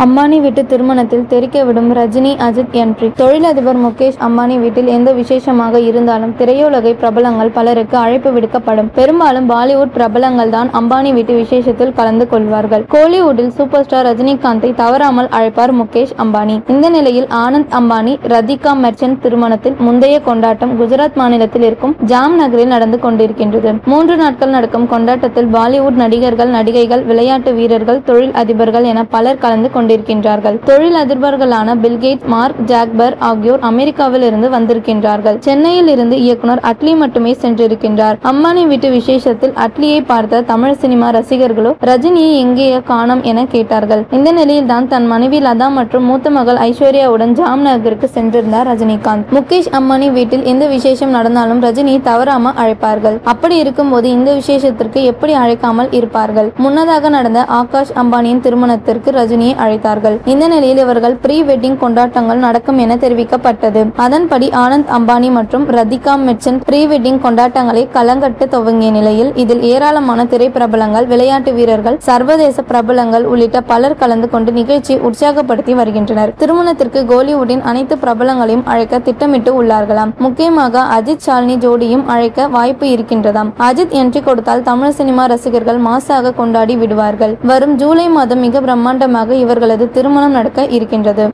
அம்பானி வீட்டு திருமணத்தில் தெரிக்க விடும் ரஜினி அஜித் என்ட்ரி. தொழிலதிபர் முகேஷ் அம்பானி வீட்டில் எந்த விசேஷமாக இருந்தாலும் திரையுலகை பிரபலங்கள் பலருக்கு அழைப்பு விடுக்கப்படும். பெரும்பாலும் பாலிவுட் பிரபலங்கள் தான் அம்பானி வீட்டு விசேஷத்தில் கலந்து கொள்வார்கள். கோலிவுட்டில் சூப்பர் ஸ்டார் ரஜினிகாந்தை தவறாமல் அழைப்பார் முகேஷ் அம்பானி. இந்த நிலையில் ஆனந்த் அம்பானி ரதிகா மெர்ச்சன்ட் திருமணத்தில் முந்தைய கொண்டாட்டம் குஜராத் மாநிலத்தில் இருக்கும் ஜாம் நகரில் நடந்து கொண்டிருக்கின்றது. 3 நாட்கள் நடக்கும் கொண்டாட்டத்தில் பாலிவுட் நடிகர்கள், நடிகைகள், விளையாட்டு வீரர்கள், தொழில் அதிபர்கள் என பலர் கலந்து கொண்டிருக்கின்றார்கள். தொழில் அதிபர்களான பில்கேட்ஸ், மார்க் ஜாக்பர் ஆகியோர் அமெரிக்காவில் இருந்து வந்திருக்கின்றார்கள். சென்னையில் இருந்து இயக்குனர் அட்லி மட்டுமே சென்றிருக்கின்றார். அம்பானி வீட்டு விசேஷத்தில் அட்லியை பார்த்த தமிழ் சினிமா ரசிகர்களோ ரஜினியை எங்கேயே காணோம் என கேட்டார்கள். இந்த நிலையில் தான் தன் மனைவி லதா மற்றும் மூத்த மகள் ஐஸ்வர்யாவுடன் ஜாம் நகருக்கு சென்றிருந்தார் ரஜினிகாந்த். முகேஷ் அம்பானி வீட்டில் எந்த விசேஷம் நடந்தாலும் ரஜினியை தவறாம அழைப்பார்கள். அப்படி இருக்கும்போது இந்த விசேஷத்திற்கு எப்படி அழைக்காமல் இருப்பார்கள்? முன்னதாக நடந்த ஆகாஷ் அம்பானியின் திருமணத்திற்கு ரஜினியை அழைத்தார்கள். இந்த நிலையில் இவர்கள் ப்ரீ வெட்டிங் கொண்டாட்டங்கள் நடக்கும் என தெரிவிக்கப்பட்டது. அதன்படி ஆனந்த் அம்பானி மற்றும் ரதிகா மெர்ச்சன்ட் ப்ரீ வெட்டிங் கொண்டாட்டங்களை களங்கட்ட துவங்கிய நிலையில் இதில் ஏராளமான திரைப்பிரபலங்கள், விளையாட்டு வீரர்கள், சர்வதேச பிரபலங்கள் உள்ளிட்ட பலர் கலந்து கொண்டு நிகழ்ச்சியை உற்சாகப்படுத்தி வருகின்றனர். திருமணத்திற்கு கோலிவுட்டின் அனைத்து பிரபலங்களையும் அழைக்க திட்டமிட்டு உள்ளார்களாம். முக்கியமாக அஜித் ஷாலினி ஜோடியும் அழைக்க வாய்ப்பு இருக்கின்றதாம். அஜித் என்ட்ரி கொடுத்தால் தமிழ் சினிமா ரசிகர்கள் மாசாக கொண்டாடி விடுவார்கள். வரும் ஜூலை மாதம் மிக பிரம்மாண்டமாக இவர்களது திருமணம் நடக்க இருக்கின்றது.